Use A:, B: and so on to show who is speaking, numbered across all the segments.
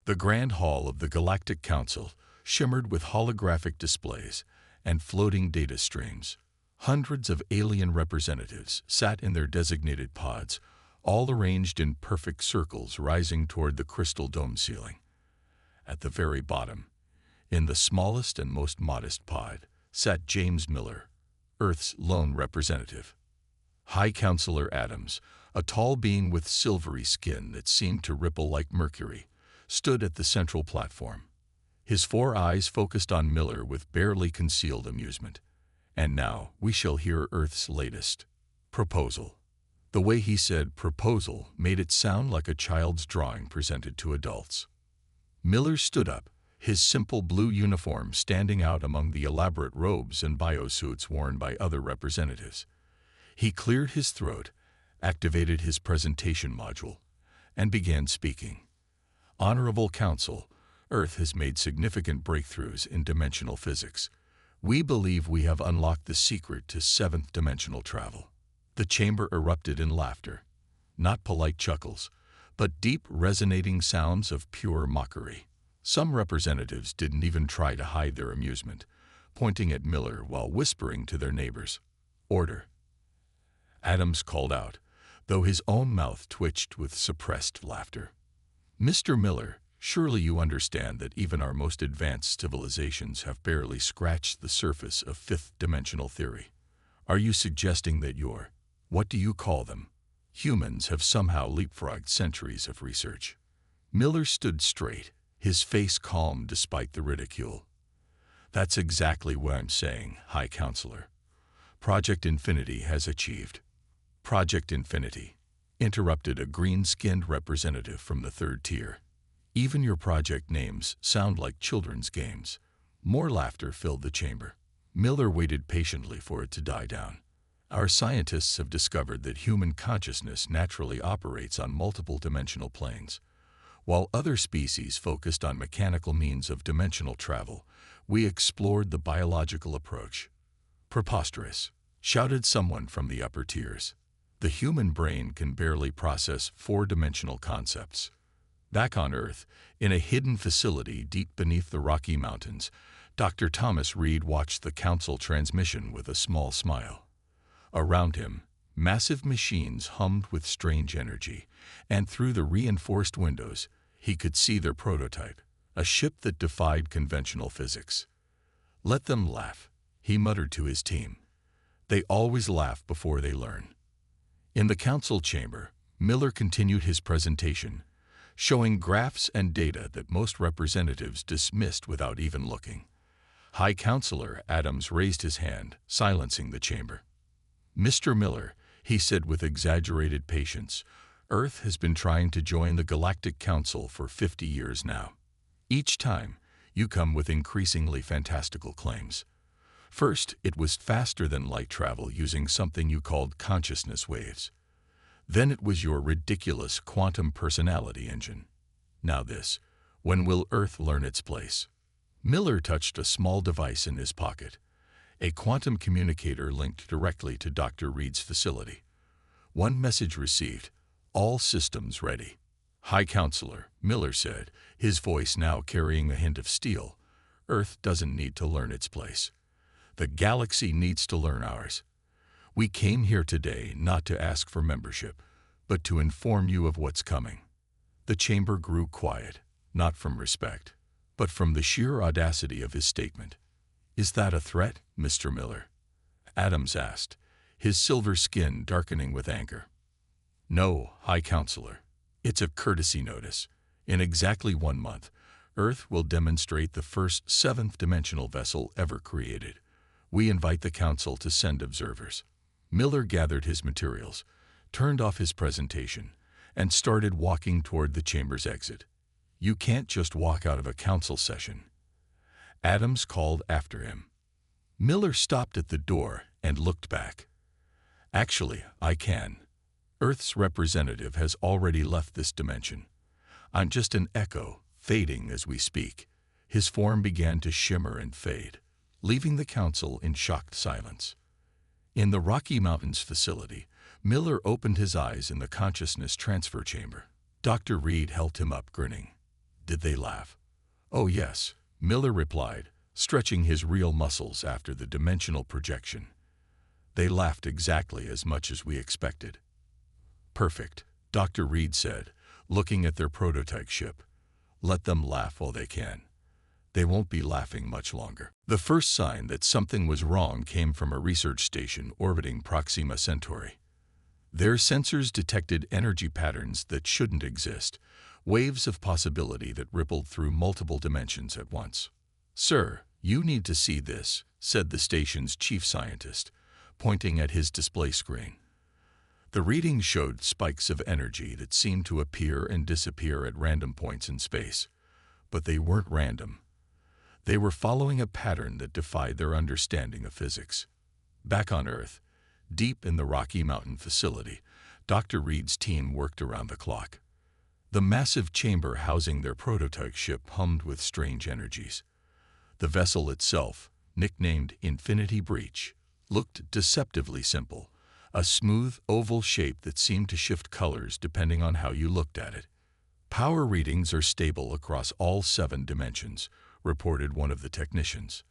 A: The Grand Hall of the Galactic Council shimmered with holographic displays and floating data streams. Hundreds of alien representatives sat in their designated pods, all arranged in perfect circles rising toward the crystal dome ceiling. At the very bottom, in the smallest and most modest pod, sat James Miller, Earth's lone representative. High Counselor Adams, a tall being with silvery skin that seemed to ripple like mercury, stood at the central platform. His 4 eyes focused on Miller with barely concealed amusement. And now we shall hear Earth's latest proposal. The way he said proposal made it sound like a child's drawing presented to adults. Miller stood up, his simple blue uniform standing out among the elaborate robes and biosuits worn by other representatives. He cleared his throat, activated his presentation module, and began speaking. Honorable Council, Earth has made significant breakthroughs in dimensional physics. We believe we have unlocked the secret to 7th dimensional travel. The chamber erupted in laughter, not polite chuckles, but deep resonating sounds of pure mockery. Some representatives didn't even try to hide their amusement, pointing at Miller while whispering to their neighbors. Order. Adams called out, though his own mouth twitched with suppressed laughter. Mr. Miller, surely you understand that even our most advanced civilizations have barely scratched the surface of 5th dimensional theory. Are you suggesting that what do you call them, humans have somehow leapfrogged centuries of research? Miller stood straight, his face calm despite the ridicule. That's exactly what I'm saying, High Counselor. Project Infinity has achieved. Project Infinity, interrupted a green-skinned representative from the 3rd tier. Even your project names sound like children's games. More laughter filled the chamber. Miller waited patiently for it to die down. Our scientists have discovered that human consciousness naturally operates on multiple dimensional planes. While other species focused on mechanical means of dimensional travel, we explored the biological approach. Preposterous, shouted someone from the upper tiers. The human brain can barely process 4-dimensional concepts. Back on Earth, in a hidden facility deep beneath the Rocky Mountains, Dr. Thomas Reed watched the council transmission with a small smile. Around him, massive machines hummed with strange energy, and through the reinforced windows, he could see their prototype, a ship that defied conventional physics. Let them laugh, he muttered to his team. They always laugh before they learn. In the council chamber, Miller continued his presentation, showing graphs and data that most representatives dismissed without even looking. High Counselor Adams raised his hand, silencing the chamber. Mr. Miller, he said with exaggerated patience, Earth has been trying to join the Galactic Council for 50 years now. Each time, you come with increasingly fantastical claims. First, it was faster than light travel using something you called consciousness waves. Then it was your ridiculous quantum personality engine. Now this, when will Earth learn its place? Miller touched a small device in his pocket, a quantum communicator linked directly to Dr. Reed's facility. One message received, all systems ready. High Counselor, Miller said, his voice now carrying a hint of steel. Earth doesn't need to learn its place. The galaxy needs to learn ours. We came here today not to ask for membership, but to inform you of what's coming. The chamber grew quiet, not from respect, but from the sheer audacity of his statement. Is that a threat, Mr. Miller? Adams asked, his silver skin darkening with anger. No, High Counselor. It's a courtesy notice. In exactly 1 month, Earth will demonstrate the first 7th dimensional vessel ever created. We invite the Council to send observers. Miller gathered his materials, turned off his presentation, and started walking toward the chamber's exit. You can't just walk out of a council session. Adams called after him. Miller stopped at the door and looked back. Actually, I can. Earth's representative has already left this dimension. I'm just an echo, fading as we speak. His form began to shimmer and fade, leaving the council in shocked silence. In the Rocky Mountains facility, Miller opened his eyes in the consciousness transfer chamber. Dr. Reed held him up, grinning. Did they laugh? Oh yes, Miller replied, stretching his real muscles after the dimensional projection. They laughed exactly as much as we expected. Perfect, Dr. Reed said, looking at their prototype ship. Let them laugh while they can. They won't be laughing much longer. The first sign that something was wrong came from a research station orbiting Proxima Centauri. Their sensors detected energy patterns that shouldn't exist, waves of possibility that rippled through multiple dimensions at once. "Sir, you need to see this," said the station's chief scientist, pointing at his display screen. The readings showed spikes of energy that seemed to appear and disappear at random points in space. But they weren't random. They were following a pattern that defied their understanding of physics. Back on Earth, deep in the Rocky Mountain facility, Dr. Reed's team worked around the clock. The massive chamber housing their prototype ship hummed with strange energies. The vessel itself, nicknamed Infinity Breach, looked deceptively simple, a smooth, oval shape that seemed to shift colors depending on how you looked at it. "Power readings are stable across all 7 dimensions," reported one of the technicians.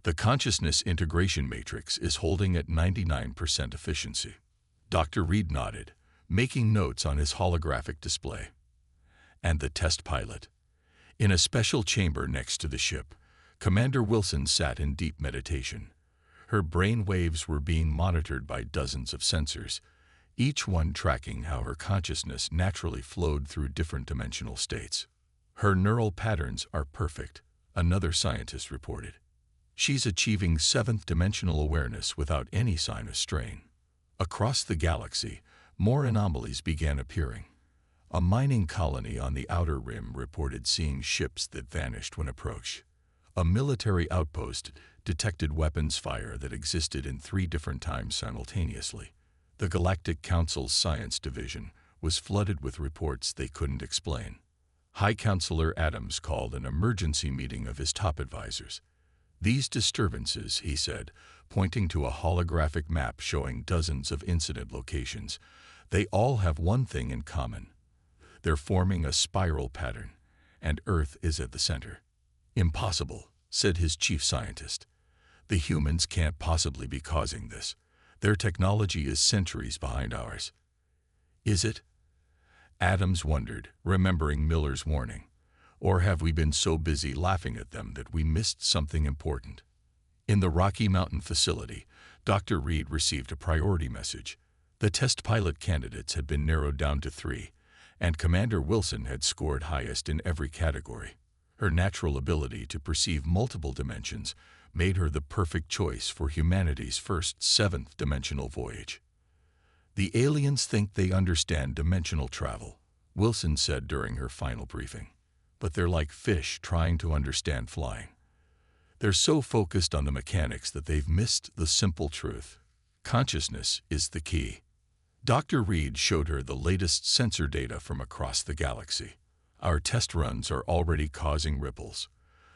A: "The consciousness integration matrix is holding at 99% efficiency." Dr. Reed nodded, making notes on his holographic display. And the test pilot. In a special chamber next to the ship, Commander Wilson sat in deep meditation. Her brain waves were being monitored by dozens of sensors, each one tracking how her consciousness naturally flowed through different dimensional states. "Her neural patterns are perfect," another scientist reported. "She's achieving 7th dimensional awareness without any sign of strain." Across the galaxy, more anomalies began appearing. A mining colony on the outer rim reported seeing ships that vanished when approached. A military outpost detected weapons fire that existed in 3 different times simultaneously. The Galactic Council's Science Division was flooded with reports they couldn't explain. High Counselor Adams called an emergency meeting of his top advisors. "These disturbances," he said, pointing to a holographic map showing dozens of incident locations, "they all have one thing in common. They're forming a spiral pattern, and Earth is at the center." "Impossible," said his chief scientist. "The humans can't possibly be causing this. Their technology is centuries behind ours." "Is it?" Adams wondered, remembering Miller's warning. "Or have we been so busy laughing at them that we missed something important?" In the Rocky Mountain facility, Dr. Reed received a priority message. The test pilot candidates had been narrowed down to 3, and Commander Wilson had scored highest in every category. Her natural ability to perceive multiple dimensions made her the perfect choice for humanity's first 7th dimensional voyage. "The aliens think they understand dimensional travel," Wilson said during her final briefing. "But they're like fish trying to understand flying. They're so focused on the mechanics that they've missed the simple truth. Consciousness is the key." Dr. Reed showed her the latest sensor data from across the galaxy. "Our test runs are already causing ripples.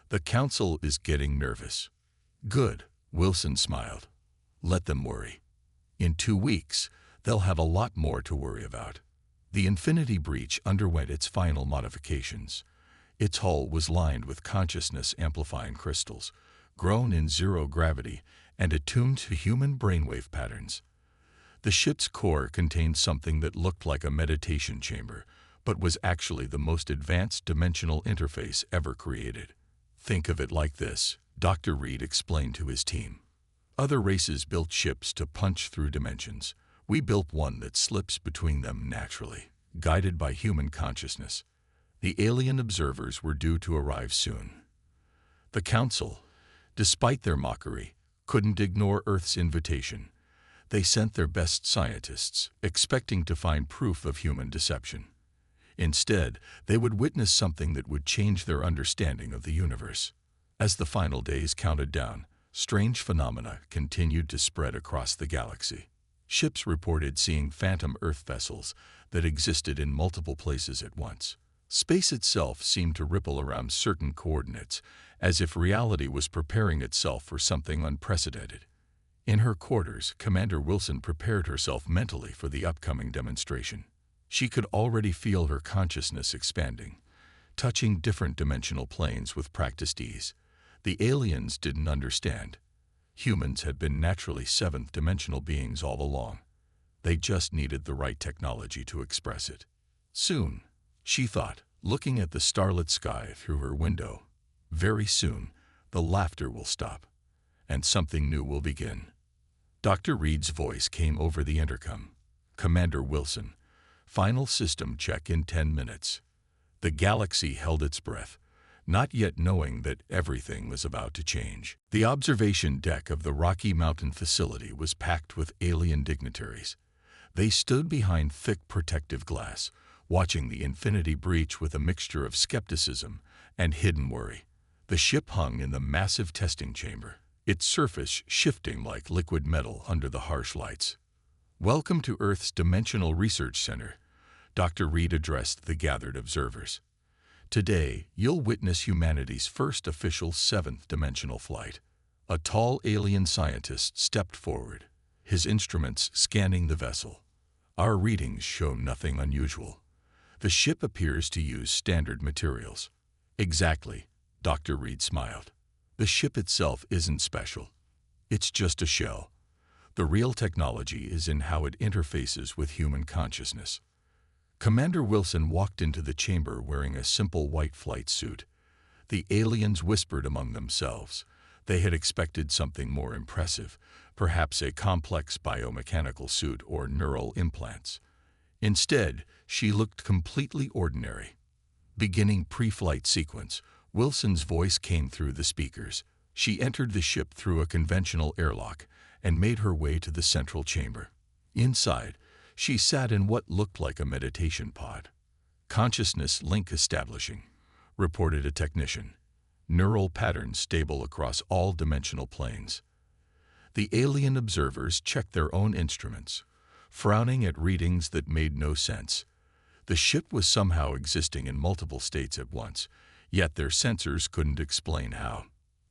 A: The Council is getting nervous." "Good," Wilson smiled. "Let them worry. In 2 weeks, they'll have a lot more to worry about." The Infinity Breach underwent its final modifications. Its hull was lined with consciousness-amplifying crystals, grown in zero gravity and attuned to human brainwave patterns. The ship's core contained something that looked like a meditation chamber, but was actually the most advanced dimensional interface ever created. "Think of it like this," Dr. Reed explained to his team. "Other races built ships to punch through dimensions. We built one that slips between them naturally, guided by human consciousness." The alien observers were due to arrive soon. The Council, despite their mockery, couldn't ignore Earth's invitation. They sent their best scientists, expecting to find proof of human deception. Instead, they would witness something that would change their understanding of the universe. As the final days counted down, strange phenomena continued to spread across the galaxy. Ships reported seeing phantom Earth vessels that existed in multiple places at once. Space itself seemed to ripple around certain coordinates, as if reality was preparing itself for something unprecedented. In her quarters, Commander Wilson prepared herself mentally for the upcoming demonstration. She could already feel her consciousness expanding, touching different dimensional planes with practiced ease. The aliens didn't understand. Humans had been naturally seventh-dimensional beings all along. They just needed the right technology to express it. Soon, she thought, looking at the starlit sky through her window, very soon, the laughter will stop, and something new will begin. Dr. Reed's voice came over the intercom. Commander Wilson, final system check in 10 minutes. The galaxy held its breath, not yet knowing that everything was about to change. The observation deck of the Rocky Mountain facility was packed with alien dignitaries. They stood behind thick protective glass, watching the infinity breach with a mixture of skepticism and hidden worry. The ship hung in the massive testing chamber, its surface shifting like liquid metal under the harsh lights. "Welcome to Earth's Dimensional Research Center," Dr. Reed addressed the gathered observers. "Today, you'll witness humanity's first official seventh-dimensional flight." A tall alien scientist stepped forward, his instruments scanning the vessel. "Our readings show nothing unusual. The ship appears to use standard materials." "Exactly," Dr. Reed smiled. "The ship itself isn't special. It's just a shell. The real technology is in how it interfaces with human consciousness." Commander Wilson walked into the chamber wearing a simple white flight suit. The aliens whispered among themselves. They had expected something more impressive, perhaps a complex biomechanical suit or neural implants. Instead, she looked completely ordinary. Beginning pre-flight sequence, Wilson's voice came through the speakers. She entered the ship through a conventional airlock and made her way to the central chamber. Inside, she sat in what looked like a meditation pod. "Consciousness link establishing," reported a technician. "Neural patterns stable across all dimensional planes." The alien observers checked their own instruments, frowning at readings that made no sense. The ship was somehow existing in multiple states at once, yet their sensors couldn't explain how.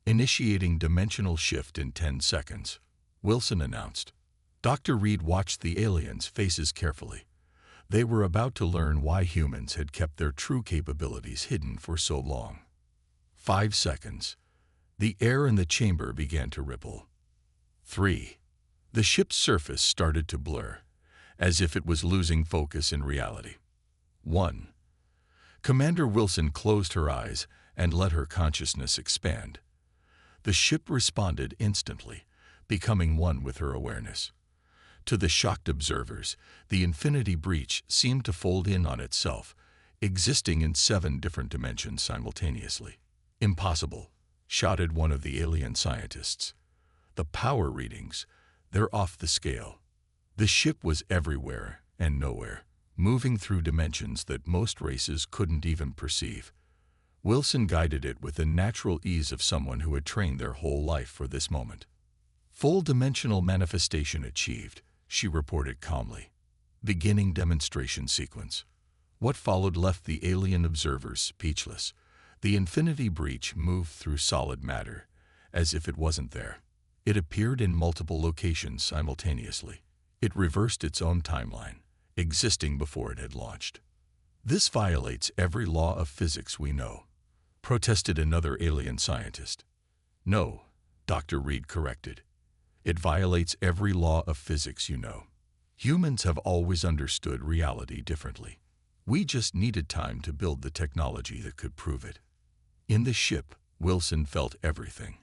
A: "Initiating dimensional shift in 10 seconds," Wilson announced. Dr. Reed watched the aliens' faces carefully. They were about to learn why humans had kept their true capabilities hidden for so long. 5 seconds. The air in the chamber began to ripple. 3. The ship's surface started to blur, as if it was losing focus in reality. 1. Commander Wilson closed her eyes and let her consciousness expand. The ship responded instantly, becoming one with her awareness. To the shocked observers, the infinity breach seemed to fold in on itself, existing in 7 different dimensions simultaneously. "Impossible," shouted one of the alien scientists. "The power readings, they're off the scale." The ship was everywhere and nowhere, moving through dimensions that most races couldn't even perceive. Wilson guided it with the natural ease of someone who had trained their whole life for this moment. "Full dimensional manifestation achieved," she reported calmly. "Beginning demonstration sequence." What followed left the alien observers speechless. The infinity breach moved through solid matter, as if it wasn't there. It appeared in multiple locations simultaneously. It reversed its own timeline, existing before it had launched. "This violates every law of physics we know," protested another alien scientist. "No," Dr. Reed corrected. "It violates every law of physics you know. Humans have always understood reality differently. We just needed time to build the technology that could prove it." In the ship, Wilson felt everything.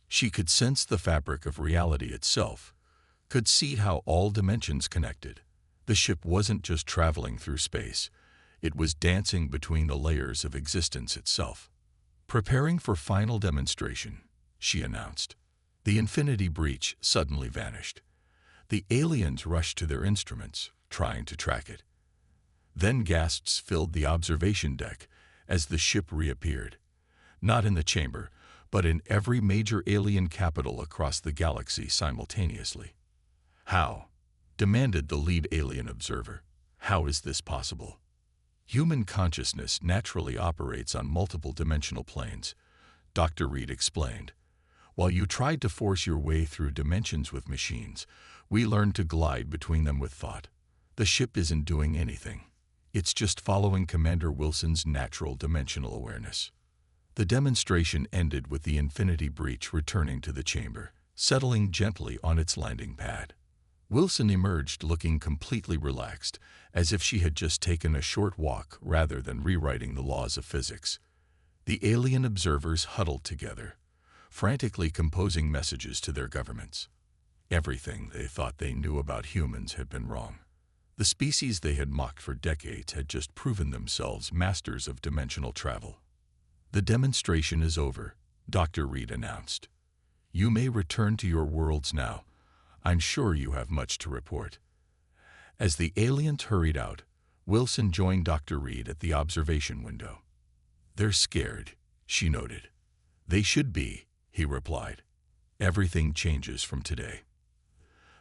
A: She could sense the fabric of reality itself, could see how all dimensions connected. The ship wasn't just traveling through space. It was dancing between the layers of existence itself. "Preparing for final demonstration," she announced. The infinity breach suddenly vanished. The aliens rushed to their instruments, trying to track it. Then gasps filled the observation deck as the ship reappeared. Not in the chamber, but in every major alien capital across the galaxy simultaneously. "How?" demanded the lead alien observer. "How is this possible?" "Human consciousness naturally operates on multiple dimensional planes," Dr. Reed explained. "While you tried to force your way through dimensions with machines, we learned to glide between them with thought. The ship isn't doing anything. It's just following Commander Wilson's natural dimensional awareness. The demonstration ended with the Infinity Breach returning to the chamber, settling gently on its landing pad. Wilson emerged looking completely relaxed, as if she had just taken a short walk rather than rewriting the laws of physics. The alien observers huddled together, frantically composing messages to their governments. Everything they thought they knew about humans had been wrong. The species they had mocked for decades had just proven themselves masters of dimensional travel. "The demonstration is over," Dr. Reed announced. "You may return to your worlds now. I'm sure you have much to report." As the aliens hurried out, Wilson joined Dr. Reed at the observation window. "They're scared," she noted. "They should be," he replied. "Everything changes from today."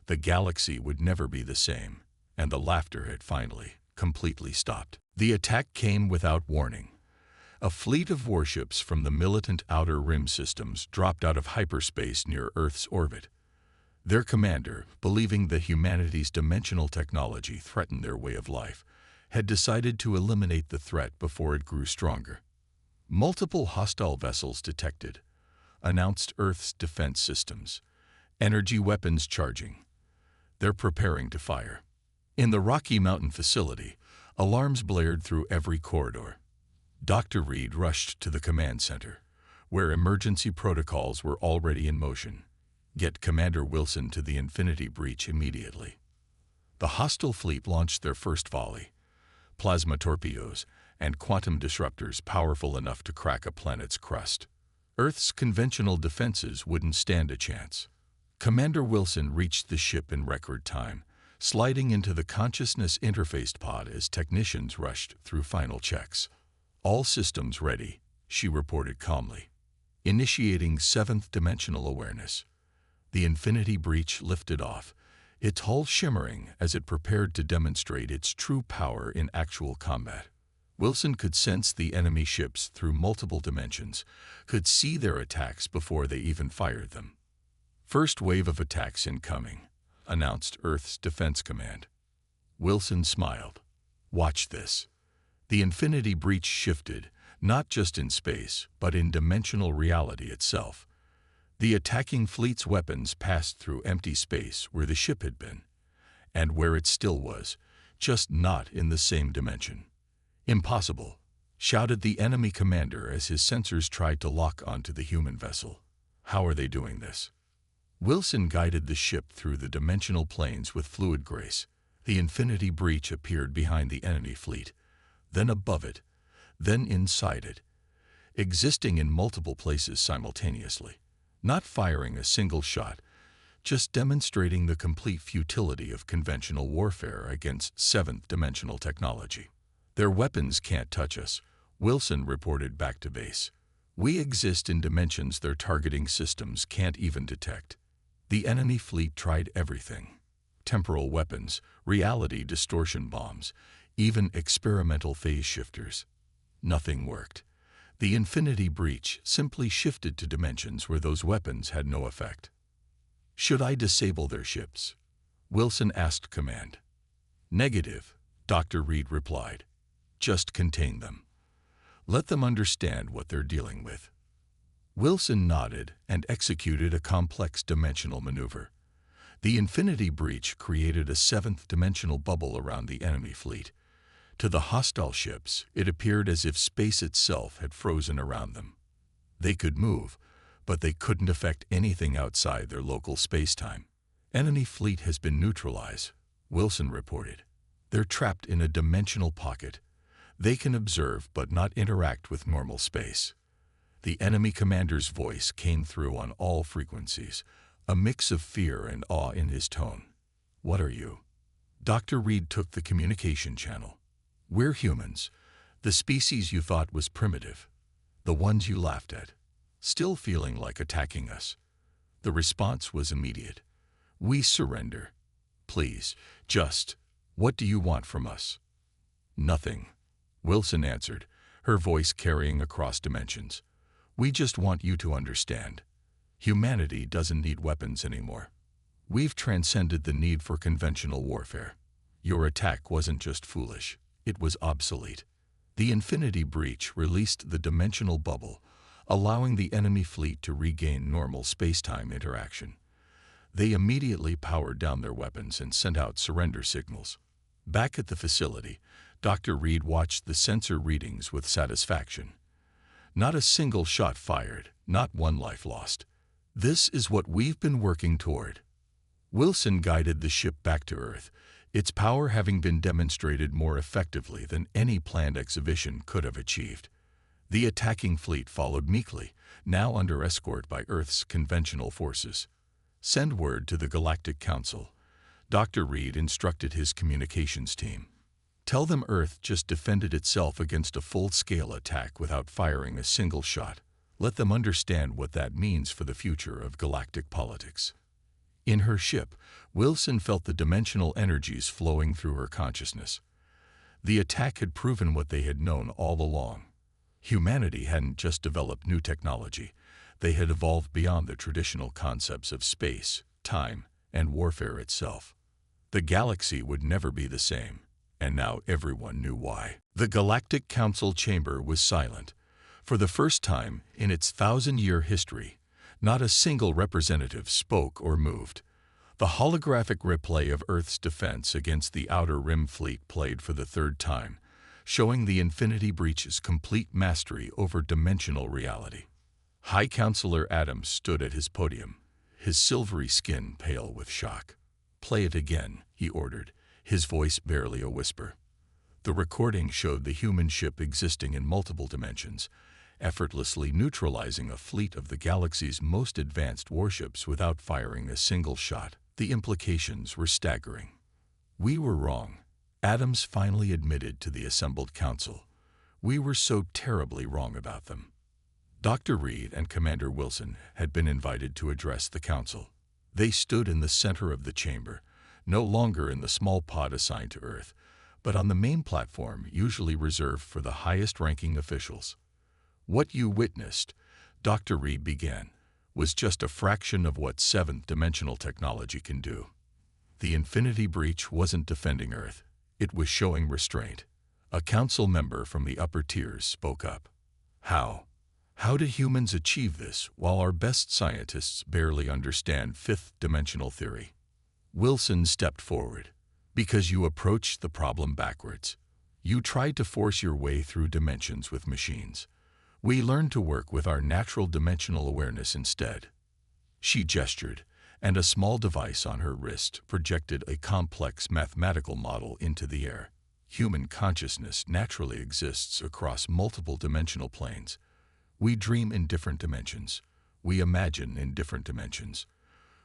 A: The galaxy would never be the same, and the laughter had finally, completely stopped. The attack came without warning. A fleet of warships from the militant Outer Rim systems dropped out of hyperspace near Earth's orbit. Their commander, believing that humanity's dimensional technology threatened their way of life, had decided to eliminate the threat before it grew stronger. "Multiple hostile vessels detected," announced Earth's defense systems. "Energy weapons charging. They're preparing to fire." In the Rocky Mountain facility, alarms blared through every corridor. Dr. Reed rushed to the command center, where emergency protocols were already in motion. "Get Commander Wilson to the Infinity Breach immediately." The hostile fleet launched their first volley, plasma torpedoes and quantum disruptors powerful enough to crack a planet's crust. Earth's conventional defenses wouldn't stand a chance. Commander Wilson reached the ship in record time, sliding into the consciousness interface pod as technicians rushed through final checks. "All systems ready," she reported calmly. "Initiating seventh dimensional awareness." The Infinity Breach lifted off, its hull shimmering as it prepared to demonstrate its true power in actual combat. Wilson could sense the enemy ships through multiple dimensions, could see their attacks before they even fired them. "First wave of attacks incoming," announced Earth's Defense Command. Wilson smiled. "Watch this." The Infinity Breach shifted, not just in space, but in dimensional reality itself. The attacking fleet's weapons passed through empty space where the ship had been, and where it still was, just not in the same dimension. "Impossible," shouted the enemy commander as his sensors tried to lock onto the human vessel. "How are they doing this?" Wilson guided the ship through the dimensional planes with fluid grace. The Infinity Breach appeared behind the enemy fleet, then above it, then inside it, existing in multiple places simultaneously, not firing a single shot, just demonstrating the complete futility of conventional warfare against seventh-dimensional technology. "Their weapons can't touch us," Wilson reported back to base. "We exist in dimensions their targeting systems can't even detect." The enemy fleet tried everything: temporal weapons, reality distortion bombs, even experimental phase shifters. Nothing worked. The Infinity Breach simply shifted to dimensions where those weapons had no effect. "Should I disable their ships?" Wilson asked command. "Negative," Dr. Reed replied. "Just contain them. Let them understand what they're dealing with." Wilson nodded and executed a complex dimensional maneuver. The Infinity Breach created a seventh-dimensional bubble around the enemy fleet. To the hostile ships, it appeared as if space itself had frozen around them. They could move, but they couldn't affect anything outside their local space-time. "Enemy fleet has been neutralized," Wilson reported. "They're trapped in a dimensional pocket. They can observe but not interact with normal space." The enemy commander's voice came through on all frequencies, a mix of fear and awe in his tone. "What are you?" Dr. Reed took the communication channel. "We're humans, the species you thought was primitive, the ones you laughed at, still feeling like attacking us." The response was immediate. "We surrender. Please, just, what do you want from us?" "Nothing," Wilson answered, her voice carrying across dimensions. "We just want you to understand. Humanity doesn't need weapons anymore. We've transcended the need for conventional warfare. Your attack wasn't just foolish. It was obsolete. The Infinity Breach released the dimensional bubble, allowing the enemy fleet to regain normal space-time interaction. They immediately powered down their weapons and sent out surrender signals. Back at the facility, Dr. Reed watched the sensor readings with satisfaction. Not a single shot fired, not one life lost. This is what we've been working toward. Wilson guided the ship back to Earth, its power having been demonstrated more effectively than any planned exhibition could have achieved. The attacking fleet followed meekly, now under escort by Earth's conventional forces. Send word to the Galactic Council. Dr. Reed instructed his communications team. Tell them Earth just defended itself against a full-scale attack without firing a single shot. Let them understand what that means for the future of galactic politics. In her ship, Wilson felt the dimensional energies flowing through her consciousness. The attack had proven what they had known all along. Humanity hadn't just developed new technology. They had evolved beyond the traditional concepts of space, time, and warfare itself. The galaxy would never be the same, and now everyone knew why. The Galactic Council chamber was silent. For the first time in its 1,000-year history, not a single representative spoke or moved. The holographic replay of Earth's defense against the Outer Rim fleet played for the third time, showing the Infinity Breach's complete mastery over dimensional reality. High Counselor Adams stood at his podium, his silvery skin pale with shock. "Play it again," he ordered, his voice barely a whisper. The recording showed the human ship existing in multiple dimensions, effortlessly neutralizing a fleet of the galaxy's most advanced warships without firing a single shot. The implications were staggering. "We were wrong," Adams finally admitted to the assembled council. "We were so terribly wrong about them." Dr. Reed and Commander Wilson had been invited to address the council. They stood in the center of the chamber, no longer in the small pod assigned to Earth, but on the main platform usually reserved for the highest-ranking officials. "What you witnessed," Dr. Reed began, "was just a fraction of what seventh-dimensional technology can do. The Infinity Breach wasn't defending Earth. It was showing restraint." A council member from the upper tiers spoke up. "How? How do humans achieve this while our best scientists barely understand fifth-dimensional theory?" Wilson stepped forward. "Because you approached the problem backwards. You tried to force your way through dimensions with machines. We learned to work with our natural dimensional awareness instead." She gestured, and a small device on her wrist projected a complex mathematical model into the air. Human consciousness naturally exists across multiple dimensional planes. We dream in different dimensions. We imagine in different dimensions.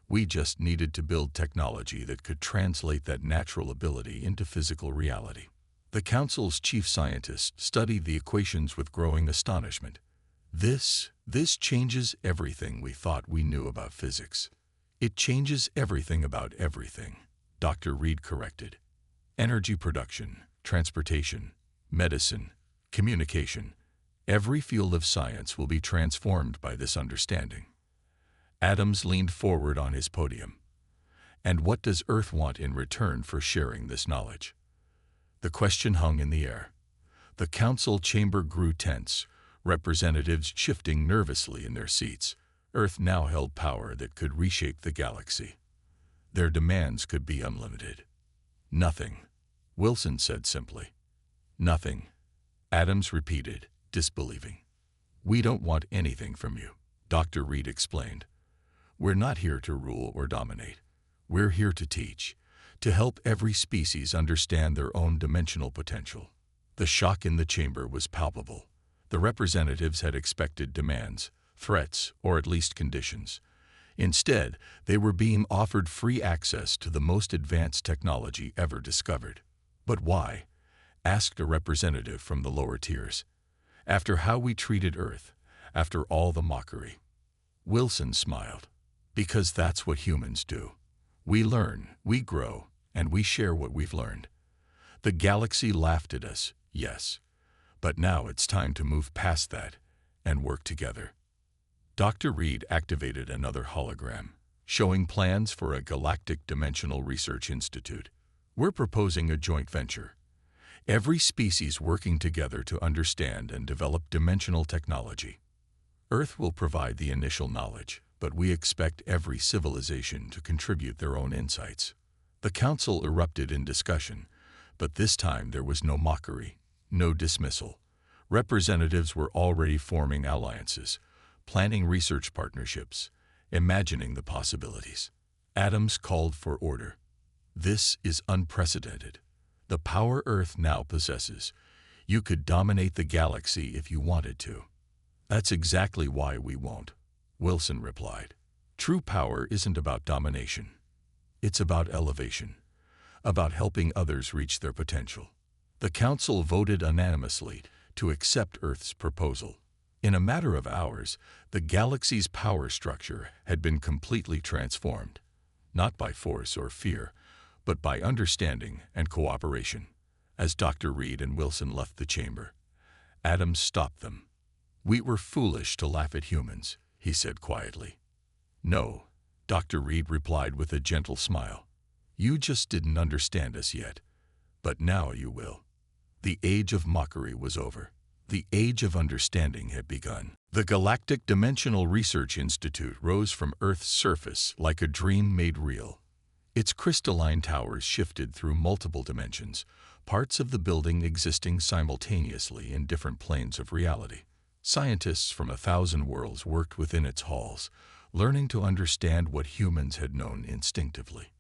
A: We just needed to build technology that could translate that natural ability into physical reality. The Council's chief scientist studied the equations with growing astonishment. This changes everything we thought we knew about physics. It changes everything about everything," Dr. Reed corrected. "Energy production, transportation, medicine, communication. Every field of science will be transformed by this understanding." Adams leaned forward on his podium. "And what does Earth want in return for sharing this knowledge?" The question hung in the air. The council chamber grew tense, representatives shifting nervously in their seats. Earth now held power that could reshape the galaxy. Their demands could be unlimited. "Nothing," Wilson said simply. "Nothing," Adams repeated, disbelieving. "We don't want anything from you," Dr. Reed explained. "We're not here to rule or dominate. We're here to teach, to help every species understand their own dimensional potential." The shock in the chamber was palpable. The representatives had expected demands, threats, or at least conditions. Instead, they were being offered free access to the most advanced technology ever discovered. "But why?" asked a representative from the lower tiers. "After how we treated Earth, after all the mockery." Wilson smiled. "Because that's what humans do. We learn, we grow, and we share what we've learned. The galaxy laughed at us, yes. But now it's time to move past that and work together." Dr. Reed activated another hologram, showing plans for a galactic dimensional research institute. "We're proposing a joint venture. every species working together to understand and develop dimensional technology. Earth will provide the initial knowledge, but we expect every civilization to contribute their own insights. The council erupted in discussion, but this time there was no mockery, no dismissal. Representatives were already forming alliances, planning research partnerships, imagining the possibilities. Adams called for order. This is unprecedented. The power Earth now possesses. You could dominate the galaxy if you wanted to. That's exactly why we won't, Wilson replied. True power isn't about domination. It's about elevation, about helping others reach their potential. The council voted unanimously to accept Earth's proposal. In a matter of hours, the galaxy's power structure had been completely transformed, not by force or fear, but by understanding and cooperation. As Dr. Reed and Wilson left the chamber, Adams stopped them. "We were foolish to laugh at humans," he said quietly. "No," Dr. Reed replied with a gentle smile. "You just didn't understand us yet, but now you will." The age of mockery was over. The age of understanding had begun. The Galactic Dimensional Research Institute rose from Earth's surface like a dream made real. Its crystalline towers shifted through multiple dimensions, parts of the building existing simultaneously in different planes of reality. Scientists from 1,000 worlds worked within its halls, learning to understand what humans had known instinctively.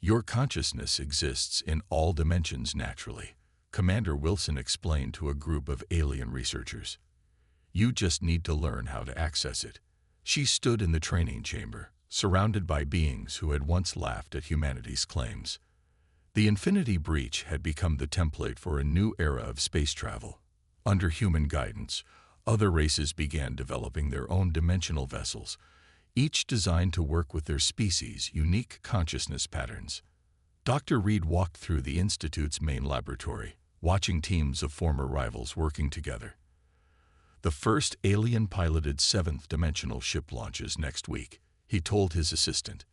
A: "Your consciousness exists in all dimensions naturally," Commander Wilson explained to a group of alien researchers. "You just need to learn how to access it." She stood in the training chamber, surrounded by beings who had once laughed at humanity's claims. The Infinity Breach had become the template for a new era of space travel. Under human guidance, other races began developing their own dimensional vessels, each designed to work with their species' unique consciousness patterns. Dr. Reed walked through the Institute's main laboratory, watching teams of former rivals working together. "The first alien-piloted seventh-dimensional ship launches next week," he told his assistant.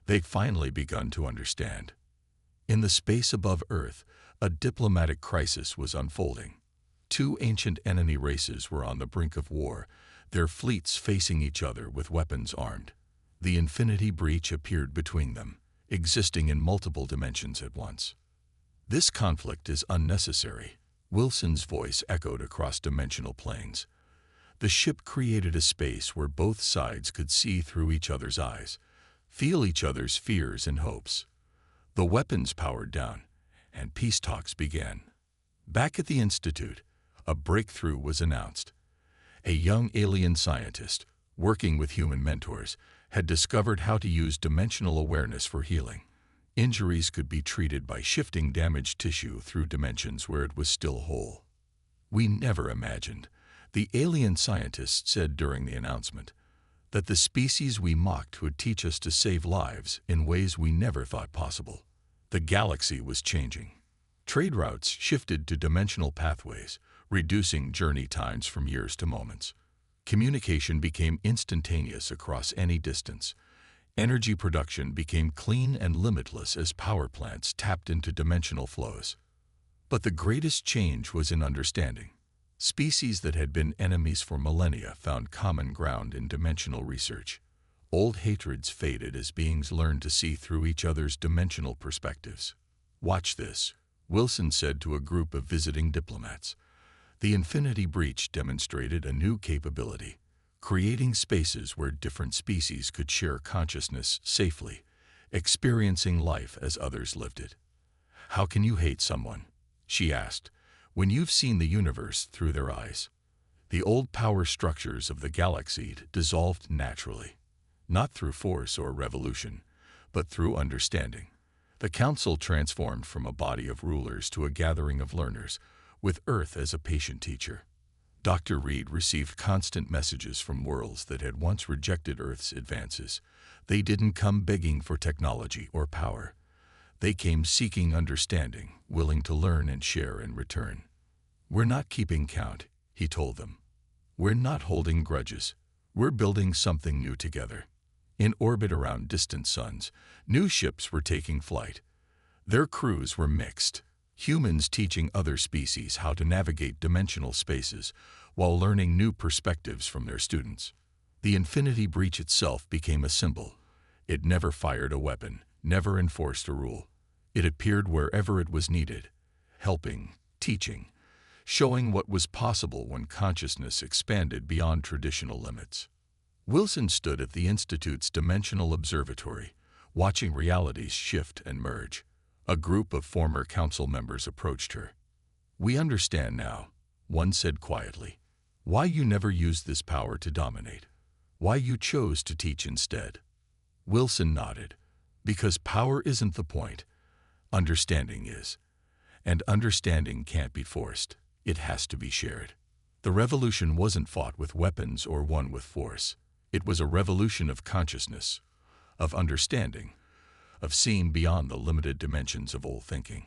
A: They'd finally begun to understand. In the space above Earth, a diplomatic crisis was unfolding. Two ancient enemy races were on the brink of war, their fleets facing each other with weapons armed. The Infinity Breach appeared between them, existing in multiple dimensions at once. "This conflict is unnecessary," Wilson's voice echoed across dimensional planes. The ship created a space where both sides could see through each other's eyes, feel each other's fears and hopes. The weapons powered down, and peace talks began. Back at the Institute, a breakthrough was announced. A young alien scientist, working with human mentors, had discovered how to use dimensional awareness for healing. Injuries could be treated by shifting damaged tissue through dimensions where it was still whole. "We never imagined," the alien scientist said during the announcement, "that the species we mocked would teach us to save lives in ways we never thought possible." The galaxy was changing. Trade routes shifted to dimensional pathways, reducing journey times from years to moments. Communication became instantaneous across any distance. Energy production became clean and limitless as power plants tapped into dimensional flows. But the greatest change was in understanding. Species that had been enemies for millennia found common ground in dimensional research. Old hatreds faded as beings learned to see through each other's dimensional perspectives. "Watch this," Wilson said to a group of visiting diplomats. The Infinity Breach demonstrated a new capability, creating spaces where different species could share consciousness safely, experiencing life as others lived it. "How can you hate someone," she asked, "when you've seen the universe through their eyes?" The old power structures of the galaxy dissolved naturally, not through force or revolution, but through understanding. The council transformed from a body of rulers to a gathering of learners, with Earth as a patient teacher. Dr. Reed received constant messages from worlds that had once rejected Earth's advances. They didn't come begging for technology or power. They came seeking understanding, willing to learn and share in return. "We're not keeping count," he told them. "We're not holding grudges. We're building something new together." In orbit around distant suns, new ships were taking flight. Their crews were mixed. Humans teaching other species how to navigate dimensional spaces while learning new perspectives from their students. The Infinity Breach itself became a symbol. It never fired a weapon, never enforced a rule. It appeared wherever it was needed, helping, teaching, showing what was possible when consciousness expanded beyond traditional limits. Wilson stood at the Institute's Dimensional Observatory, watching realities shift and merge. A group of former council members approached her. "We understand now," one said quietly, "why you never used this power to dominate, why you chose to teach instead." Wilson nodded. "Because power isn't the point. Understanding is. And understanding can't be forced. It has to be shared." The revolution wasn't fought with weapons or won with force. It was a revolution of consciousness, of understanding, of seeing beyond the limited dimensions of old thinking.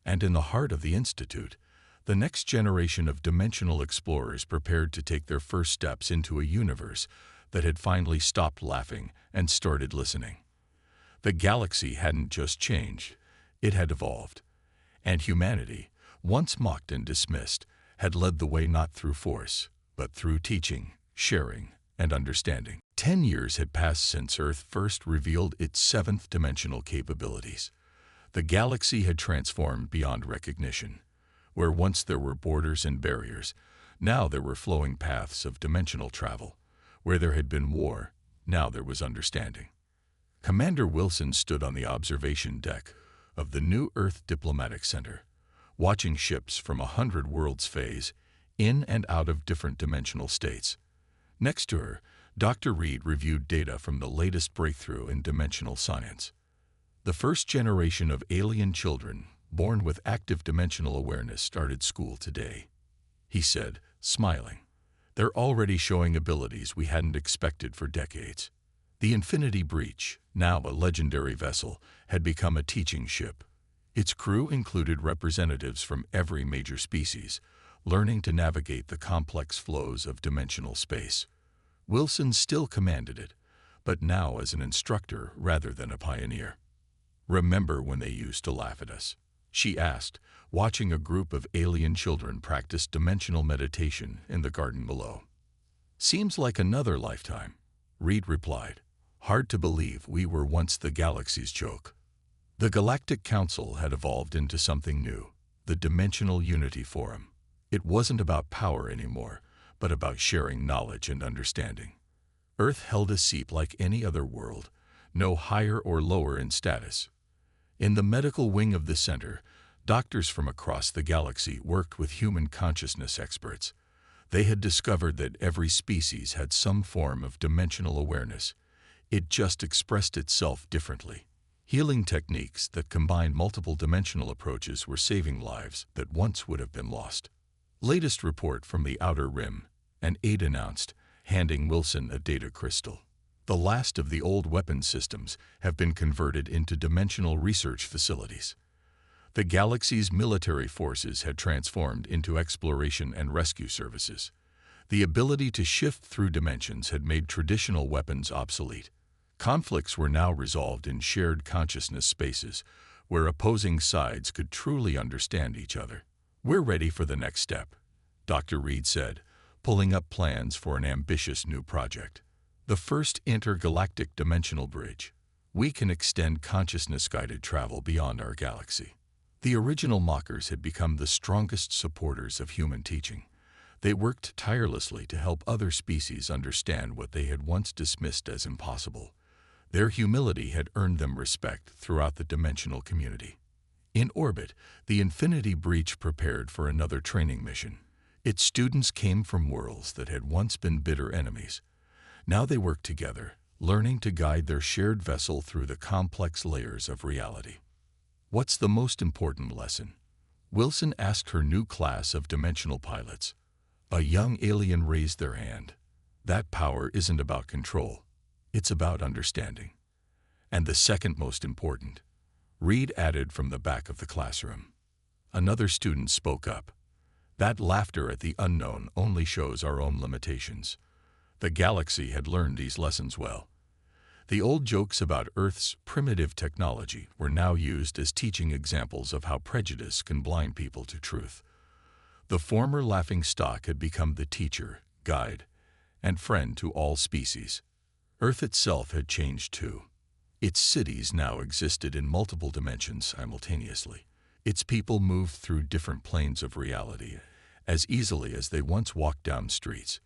A: And in the heart of the Institute, the next generation of dimensional explorers prepared to take their first steps into a universe that had finally stopped laughing and started listening. The galaxy hadn't just changed, it had evolved. And humanity, once mocked and dismissed, had led the way not through force, but through teaching, sharing, and understanding. 10 years had passed since Earth first revealed its seventh dimensional capabilities. The galaxy had transformed beyond recognition. Where once there were borders and barriers, now there were flowing paths of dimensional travel. Where there had been war, now there was understanding. Commander Wilson stood on the observation deck of the New Earth Diplomatic Center, watching ships from 100 worlds phase in and out of different dimensional states. Next to her, Dr. Reed reviewed data from the latest breakthrough in dimensional science. The first generation of alien children, born with active dimensional awareness, started school today, he said, smiling. They're already showing abilities we hadn't expected for decades. The Infinity Breach, now a legendary vessel, had become a teaching ship. Its crew included representatives from every major species, learning to navigate the complex flows of dimensional space. Wilson still commanded it, but now as an instructor rather than a pioneer. "Remember when they used to laugh at us?" she asked, watching a group of alien children practice dimensional meditation in the garden below. "Seems like another lifetime," Reed replied. "Hard to believe we were once the galaxy's joke." The Galactic Council had evolved into something new, the Dimensional Unity Forum. It wasn't about power anymore, but about sharing knowledge and understanding. Earth held a seat like any other world, no higher or lower in status. In the medical wing of the center, doctors from across the galaxy worked with human consciousness experts. They had discovered that every species had some form of dimensional awareness. It just expressed itself differently. Healing techniques that combined multiple dimensional approaches were saving lives that once would have been lost. Latest report from the Outer Rim, an aide announced, handing Wilson a data crystal. The last of the old weapon systems have been converted into dimensional research facilities. The galaxy's military forces had transformed into exploration and rescue services. The ability to shift through dimensions had made traditional weapons obsolete. Conflicts were now resolved in shared consciousness spaces, where opposing sides could truly understand each other. "We're ready for the next step," Dr. Reed said, pulling up plans for an ambitious new project. "The first intergalactic dimensional bridge. We can extend consciousness-guided travel beyond our galaxy." The original mockers had become the strongest supporters of human teaching. They worked tirelessly to help other species understand what they had once dismissed as impossible. Their humility had earned them respect throughout the dimensional community. In orbit, the Infinity Breach prepared for another training mission. Its students came from worlds that had once been bitter enemies. Now they worked together, learning to guide their shared vessel through the complex layers of reality. "What's the most important lesson?" Wilson asked her new class of dimensional pilots. A young alien raised their hand. "That power isn't about control. It's about understanding." "And the second most important," Reed added from the back of the classroom. Another student spoke up. "That laughter at the unknown only shows our own limitations." The galaxy had learned these lessons well. The old jokes about Earth's primitive technology were now used as teaching examples of how prejudice can blind people to truth. The former laughingstock had become the teacher, guide, and friend to all species. Earth itself had changed too. Its cities now existed in multiple dimensions simultaneously. Its people moved through different planes of reality as easily as they once walked down streets,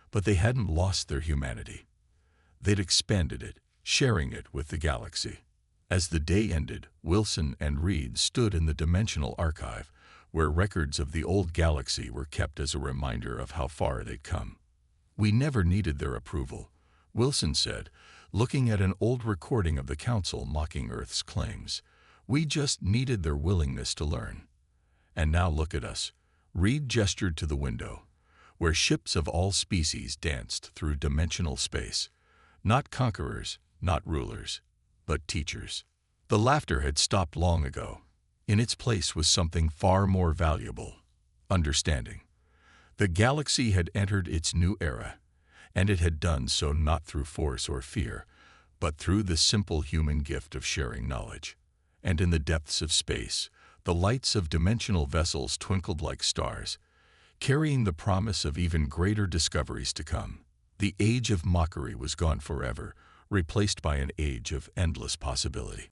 A: but they hadn't lost their humanity. They'd expanded it, sharing it with the galaxy. As the day ended, Wilson and Reed stood in the dimensional archive, where records of the old galaxy were kept as a reminder of how far they'd come. "We never needed their approval," Wilson said, looking at an old recording of the Council mocking Earth's claims. "We just needed their willingness to learn. And now look at us." Reed gestured to the window, where ships of all species danced through dimensional space. Not conquerors, not rulers, but teachers. The laughter had stopped long ago. In its place was something far more valuable: understanding. The galaxy had entered its new era, and it had done so not through force or fear, but through the simple human gift of sharing knowledge. And in the depths of space, the lights of dimensional vessels twinkled like stars, carrying the promise of even greater discoveries to come. The age of mockery was gone forever, replaced by an age of endless possibility.